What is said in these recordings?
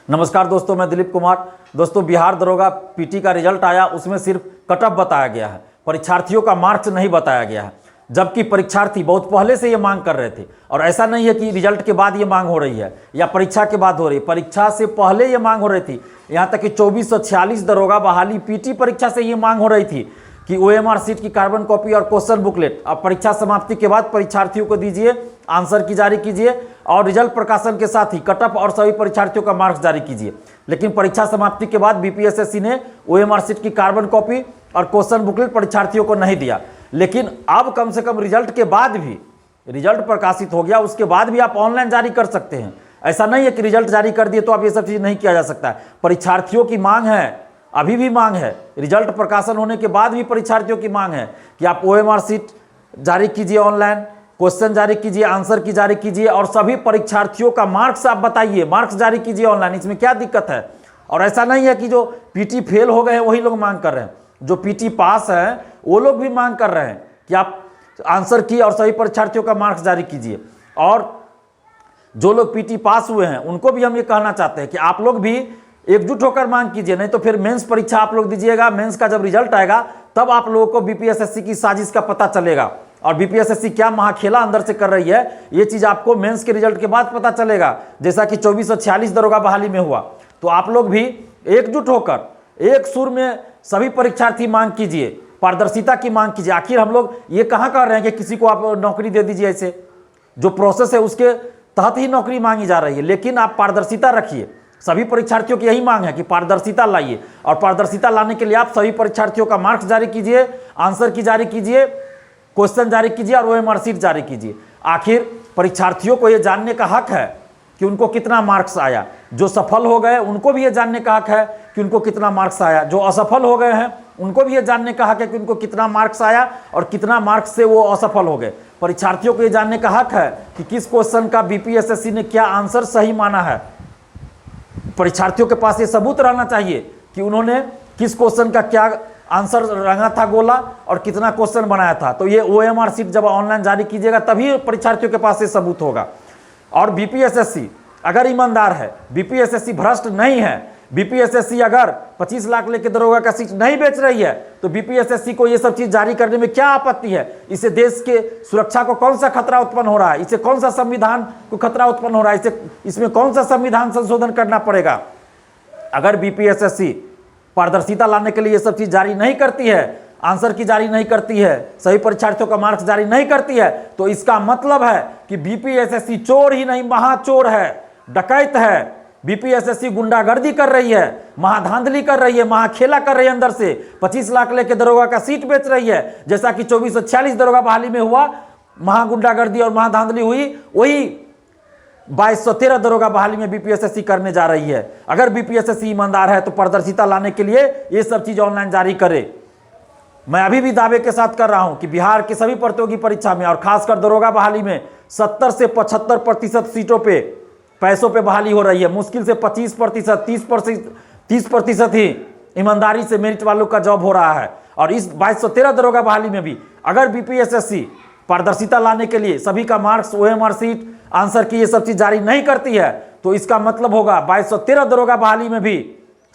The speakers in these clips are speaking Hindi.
नमस्कार दोस्तों, मैं दिलीप कुमार। दोस्तों, बिहार दरोगा पीटी का रिजल्ट आया, उसमें सिर्फ कट ऑफ बताया गया है, परीक्षार्थियों का मार्क्स नहीं बताया गया है। जबकि परीक्षार्थी बहुत पहले से ये मांग कर रहे थे, और ऐसा नहीं है कि रिजल्ट के बाद ये मांग हो रही है या परीक्षा के बाद हो रही है, परीक्षा से पहले ये मांग हो रही थी। यहाँ तक कि 2446 दरोगा बहाली पीटी परीक्षा से ये मांग हो रही थी कि ओएमआर सीट की कार्बन कॉपी और क्वेश्चन बुकलेट अब परीक्षा समाप्ति के बाद परीक्षार्थियों को दीजिए, आंसर की जारी कीजिए और रिजल्ट प्रकाशन के साथ ही कट ऑफ और सभी परीक्षार्थियों का मार्क्स जारी कीजिए। लेकिन परीक्षा समाप्ति के बाद बीपीएसएससी ने ओएमआर सीट की कार्बन कॉपी और क्वेश्चन बुकलेट परीक्षार्थियों को नहीं दिया। लेकिन अब कम से कम रिजल्ट के बाद भी, रिजल्ट प्रकाशित हो गया उसके बाद भी आप ऑनलाइन जारी कर सकते हैं। ऐसा नहीं है कि रिजल्ट जारी कर दिए तो आप ये सब चीज़ नहीं किया जा सकता है। परीक्षार्थियों की मांग है, अभी भी मांग है, रिजल्ट प्रकाशन होने के बाद भी परीक्षार्थियों की मांग है कि आप ओएमआर सीट जारी कीजिए, ऑनलाइन क्वेश्चन जारी कीजिए, आंसर की जारी कीजिए और सभी परीक्षार्थियों का मार्क्स आप बताइए, मार्क्स जारी कीजिए ऑनलाइन। इसमें क्या दिक्कत है? और ऐसा नहीं है कि जो पीटी फेल हो गए हैं वही लोग मांग कर रहे हैं, जो पीटी पास हैं वो लोग भी मांग कर रहे हैं कि आप आंसर की और सभी परीक्षार्थियों का मार्क्स जारी कीजिए। और जो लोग पीटी पास हुए हैं उनको भी हम ये कहना चाहते हैं कि आप लोग भी एकजुट होकर मांग कीजिए, नहीं तो फिर मेंस परीक्षा आप लोग दीजिएगा, मेंस का जब रिजल्ट आएगा तब आप लोगों को बीपीएसएससी की साजिश का पता चलेगा और बीपीएसएससी क्या महाखेला अंदर से कर रही है ये चीज़ आपको मेंस के रिजल्ट के बाद पता चलेगा, जैसा कि 2446 दरोगा बहाली में हुआ। तो आप लोग भी एकजुट होकर एक सुर में सभी परीक्षार्थी मांग कीजिए, पारदर्शिता की मांग कीजिए। आखिर हम लोग ये कहाँ कर रहे हैं कि किसी को आप नौकरी दे दीजिए, ऐसे जो प्रोसेस है उसके तहत ही नौकरी मांगी जा रही है। लेकिन आप पारदर्शिता रखिए, सभी परीक्षार्थियों की यही मांग है कि पारदर्शिता लाइए और पारदर्शिता लाने के लिए आप सभी परीक्षार्थियों का मार्क्स जारी कीजिए, आंसर की जारी कीजिए, क्वेश्चन जारी कीजिए और ओएमआर सीट जारी कीजिए। आखिर परीक्षार्थियों को यह जानने का हक है कि उनको कितना मार्क्स आया। जो सफल हो गए उनको भी यह जानने का हक है कि उनको कितना मार्क्स आया, जो असफल हो गए हैं उनको भी यह जानने का हक है कि उनको कितना मार्क्स आया और कितना मार्क्स से वो असफल हो गए। परीक्षार्थियों को यह जानने का हक है कि किस क्वेश्चन का बीपीएसएससी ने क्या आंसर सही माना है। परीक्षार्थियों के पास ये सबूत रहना चाहिए कि उन्होंने किस क्वेश्चन का क्या आंसर रंगा था गोला और कितना क्वेश्चन बनाया था। तो ये ओएमआर सीट जब ऑनलाइन जारी कीजिएगा तभी परीक्षार्थियों के पास ये सबूत होगा। और बीपीएसएससी अगर ईमानदार है, बीपीएसएससी भ्रष्ट नहीं है, बीपीएसएससी अगर 25 लाख लेके दरोगा का सीट नहीं बेच रही है तो बीपीएसएससी को ये सब चीज जारी करने में क्या आपत्ति है? इससे देश के सुरक्षा को कौन सा खतरा उत्पन्न हो रहा है? इससे कौन सा संविधान को खतरा उत्पन्न हो रहा है? इसमें कौन सा संविधान संशोधन करना पड़ेगा? अगर बीपीएसएससी पारदर्शिता लाने के लिए ये सब चीज जारी नहीं करती है, आंसर की जारी नहीं करती है, सभी परीक्षार्थियों का मार्क्स जारी नहीं करती है, तो इसका मतलब है कि बीपीएसएससी चोर ही नहीं महाचोर है, डकैत है। बीपीएसएससी गुंडागर्दी कर रही है, महाधांधली कर रही है, महाखेला कर रही है, अंदर से 25 लाख लेके दरोगा का सीट बेच रही है। जैसा कि 2446 दरोगा बहाली में हुआ, महागुंडागर्दी और महाधांधली हुई, वही 2213 दरोगा बहाली में बीपीएसएससी करने जा रही है। अगर बीपीएसएससी ईमानदार है तो पारदर्शिता लाने के लिए ये सब चीज ऑनलाइन जारी करे। मैं अभी भी दावे के साथ कर रहा हूं कि बिहार की सभी प्रतियोगी परीक्षा में और खासकर दरोगा बहाली में 70 से 75% सीटों पे पैसों पे बहाली हो रही है। मुश्किल से 25%, 30% ही ईमानदारी से मेरिट वालों का जॉब हो रहा है। और इस 2213 दरोगा बहाली में भी अगर बीपीएसएससी पारदर्शिता लाने के लिए सभी का मार्क्स, ओएमआर सीट, आंसर की ये सब चीज जारी नहीं करती है तो इसका मतलब होगा 2213 दरोगा बहाली में भी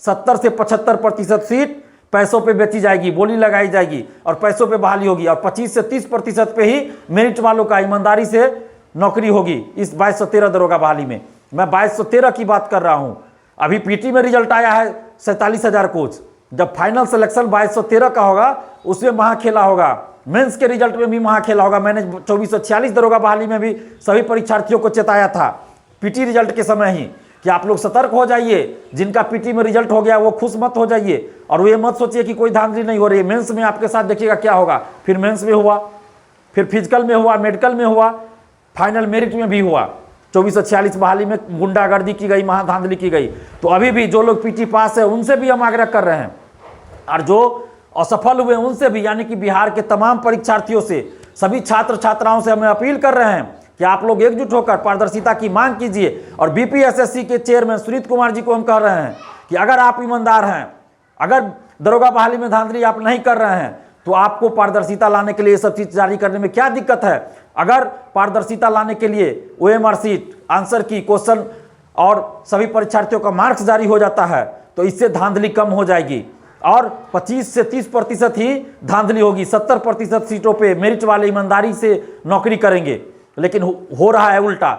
70 से 75% सीट पैसों पे बेची जाएगी, बोली लगाई जाएगी और पैसों पे बहाली होगी। और 25 से 30% पे ही मेरिट वालों का ईमानदारी से नौकरी होगी इस 2213 दरोगा बहाली में। मैं 2213 की बात कर रहा हूं। अभी पीटी में रिजल्ट आया है 47,000 कोच, जब फाइनल सिलेक्शन 2213 का होगा उसमें महाखेला होगा, मेंस के रिजल्ट में भी महाखेला होगा। मैंने 2446 दरोगा बहाली में भी सभी परीक्षार्थियों को चेताया था पीटी रिजल्ट के समय ही कि आप लोग सतर्क हो जाइए, जिनका पीटी में रिजल्ट हो गया वो खुश मत हो जाइए और ये मत सोचिए कि कोई धांधली नहीं हो रही है। मेंस में आपके साथ देखिएगा क्या होगा। फिर मेंस में हुआ, फिर फिजिकल में हुआ, मेडिकल में हुआ, फाइनल मेरिट में भी हुआ। 2446 बहाली में गुंडागर्दी की गई, महाधांधली की गई। तो अभी भी जो लोग पीटी पास है उनसे भी हम आग्रह कर रहे हैं और जो असफल हुए उनसे भी, यानी कि बिहार के तमाम परीक्षार्थियों से, सभी छात्र छात्राओं से हमें अपील कर रहे हैं कि आप लोग एकजुट होकर पारदर्शिता की मांग कीजिए। और बीपीएसएससी के चेयरमैन सुनीत कुमार जी को हम कह रहे हैं कि अगर आप ईमानदार हैं, अगर दरोगा बहाली में धांधली आप नहीं कर रहे हैं तो आपको पारदर्शिता लाने के लिए सब चीज जारी करने में क्या दिक्कत है? अगर पारदर्शिता लाने के लिए ओएमआर सीट, आंसर की, क्वेश्चन और सभी परीक्षार्थियों का मार्क्स जारी हो जाता है तो इससे धांधली कम हो जाएगी और 25 से 30% ही धांधली होगी। 70% सीटों पे मेरिट वाले ईमानदारी से नौकरी करेंगे। लेकिन हो रहा है उल्टा।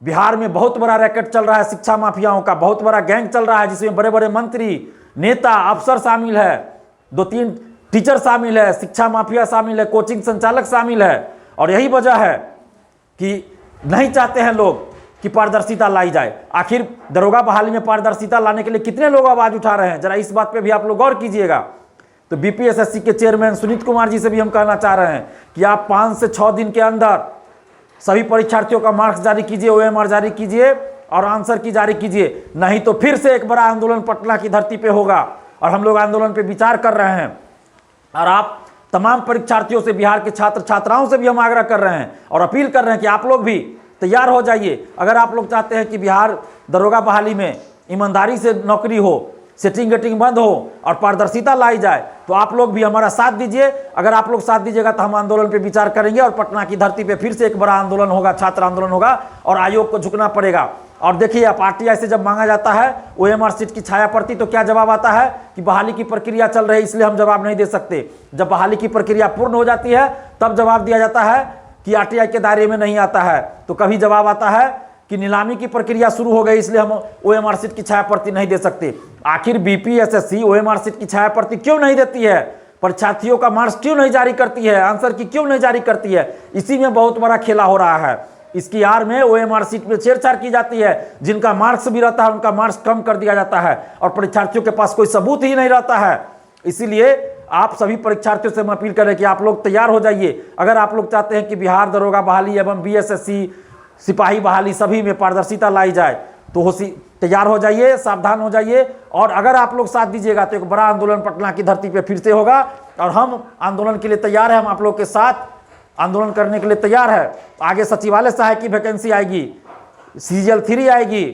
बिहार में बहुत बड़ा रैकेट चल रहा है शिक्षा माफियाओं का, बहुत बड़ा गैंग चल रहा है जिसमें बड़े बड़े मंत्री, नेता, अफसर शामिल है, 2-3 टीचर शामिल है, शिक्षा माफिया शामिल है, कोचिंग संचालक शामिल है। और यही वजह है कि नहीं चाहते हैं लोग कि पारदर्शिता लाई जाए। आखिर दरोगा बहाली में पारदर्शिता लाने के लिए कितने लोग आवाज उठा रहे हैं, जरा इस बात पे भी आप लोग गौर कीजिएगा। तो बीपीएसएससी के चेयरमैन सुनीत कुमार जी से भी हम कहना चाह रहे हैं कि आप 5 से 6 दिन के अंदर सभी परीक्षार्थियों का मार्क्स जारी कीजिए, ओएमआर जारी कीजिए और आंसर की जारी कीजिए, नहीं तो फिर से एक बड़ा आंदोलन पटना की धरती पे होगा। और हम लोग आंदोलन पे विचार कर रहे हैं और आप तमाम परीक्षार्थियों से, बिहार के छात्र छात्राओं से भी हम आग्रह कर रहे हैं और अपील कर रहे हैं कि आप लोग भी तैयार हो जाइए। अगर आप लोग चाहते हैं कि बिहार दरोगा बहाली में ईमानदारी से नौकरी हो, सेटिंग गेटिंग बंद हो और पारदर्शिता लाई जाए, तो आप लोग भी हमारा साथ दीजिए। अगर आप लोग साथ दीजिएगा तो हम आंदोलन पे विचार करेंगे और पटना की धरती पे फिर से एक बड़ा आंदोलन होगा, छात्र आंदोलन होगा और आयोग को झुकना पड़ेगा। और देखिए, आप आरटीआई से जब मांगा जाता है ओएमआर सीट की छाया पड़ती तो क्या जवाब आता है कि बहाली की प्रक्रिया चल रही है इसलिए हम जवाब नहीं दे सकते। जब बहाली की प्रक्रिया पूर्ण हो जाती है तब जवाब दिया जाता है कि आरटीआई के दायरे में नहीं आता है। तो कभी जवाब आता है कि नीलामी की प्रक्रिया शुरू हो गई इसलिए हम ओएमआर सीट की छाया प्रति नहीं दे सकते। आखिर बीपीएसएससी ओएमआर सीट की छाया प्रति क्यों नहीं देती है, परीक्षार्थियों का मार्क्स क्यों नहीं जारी करती है, आंसर की क्यों नहीं जारी करती है? इसी में बहुत बड़ा खेला हो रहा है। इसकी आड़ में ओएमआर सीट में छेड़छाड़ की जाती है। जिनका मार्क्स भी रहता है उनका मार्क्स कम कर दिया जाता है और परीक्षार्थियों के पास कोई सबूत ही नहीं रहता है। इसीलिए आप सभी परीक्षार्थियों से हम अपील करें कि आप लोग तैयार हो जाइए। अगर आप लोग चाहते हैं कि बिहार दरोगा बहाली एवं बीएसएससी सिपाही बहाली सभी में पारदर्शिता लाई जाए तो तैयार हो जाइए, सावधान हो जाइए। और अगर आप लोग साथ दीजिएगा तो एक बड़ा आंदोलन पटना की धरती पे फिर से होगा और हम आंदोलन के लिए तैयार हैं। हम आप लोग के साथ आंदोलन करने के लिए तैयार है। आगे सचिवालय सहायक की वैकेंसी आएगी, सीजीएल 3 आएगी,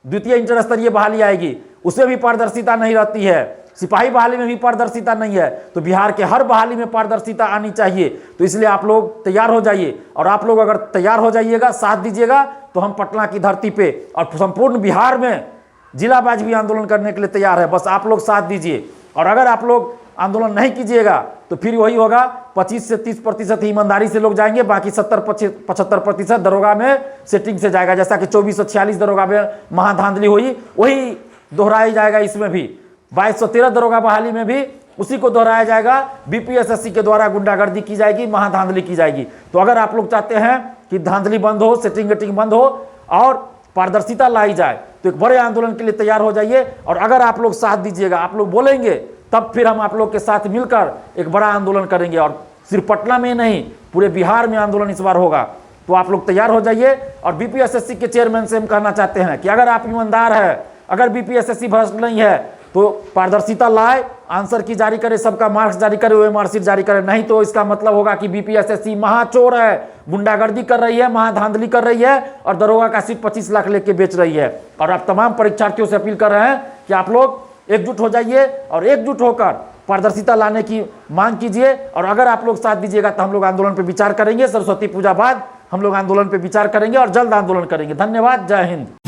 द्वितीय इंटर स्तरीय बहाली आएगी, उसमें भी पारदर्शिता नहीं रहती है। सिपाही बहाली में भी पारदर्शिता नहीं है। तो बिहार के हर बहाली में पारदर्शिता आनी चाहिए। तो इसलिए आप लोग तैयार हो जाइए और आप लोग अगर तैयार हो जाइएगा, साथ दीजिएगा तो हम पटना की धरती पे और संपूर्ण बिहार में जिला वाइज भी आंदोलन करने के लिए तैयार है। बस आप लोग साथ दीजिए। और अगर आप लोग आंदोलन नहीं कीजिएगा तो फिर वही होगा, 25 से 30% ईमानदारी से लोग जाएंगे, बाकी 70-75% दरोगा में सेटिंग से जाएगा। जैसा कि 2446 दरोगा में महाधांधली हुई वही दोहराया जाएगा। इसमें भी 2213 दरोगा बहाली में भी उसी को दोहराया जाएगा। बीपीएसएससी के द्वारा गुंडागर्दी की जाएगी, महाधांधली की जाएगी। तो अगर आप लोग चाहते हैं कि धांधली बंद हो, सेटिंग गेटिंग बंद हो और पारदर्शिता लाई जाए तो एक बड़े आंदोलन के लिए तैयार हो जाइए। और अगर आप लोग साथ दीजिएगा, आप लोग बोलेंगे, तब फिर हम आप लोग के साथ मिलकर एक बड़ा आंदोलन करेंगे। और सिर्फ पटना में नहीं, पूरे बिहार में आंदोलन इस बार होगा। तो आप लोग तैयार हो जाइए। और बीपीएसएससी के चेयरमैन से हम कहना चाहते हैं कि अगर आप ईमानदार है, अगर बीपीएसएससी भ्रष्ट नहीं है तो पारदर्शिता लाए, आंसर की जारी करे, सबका मार्क्स जारी करे, ओएमआर सीट जारी करे। नहीं तो इसका मतलब होगा कि बीपीएसएससी महाचोर है, गुंडागर्दी कर रही है, महाधांधली कर रही है और दरोगा का सीट 25 लाख लेके बेच रही है। और आप तमाम परीक्षार्थियों से अपील कर रहे हैं कि आप लोग एकजुट हो जाइए और एकजुट होकर पारदर्शिता लाने की मांग कीजिए। और अगर आप लोग साथ दीजिएगा तो हम लोग आंदोलन पर विचार करेंगे। सरस्वती पूजा बाद हम लोग आंदोलन पर विचार करेंगे और जल्द आंदोलन करेंगे। धन्यवाद। जय हिंद।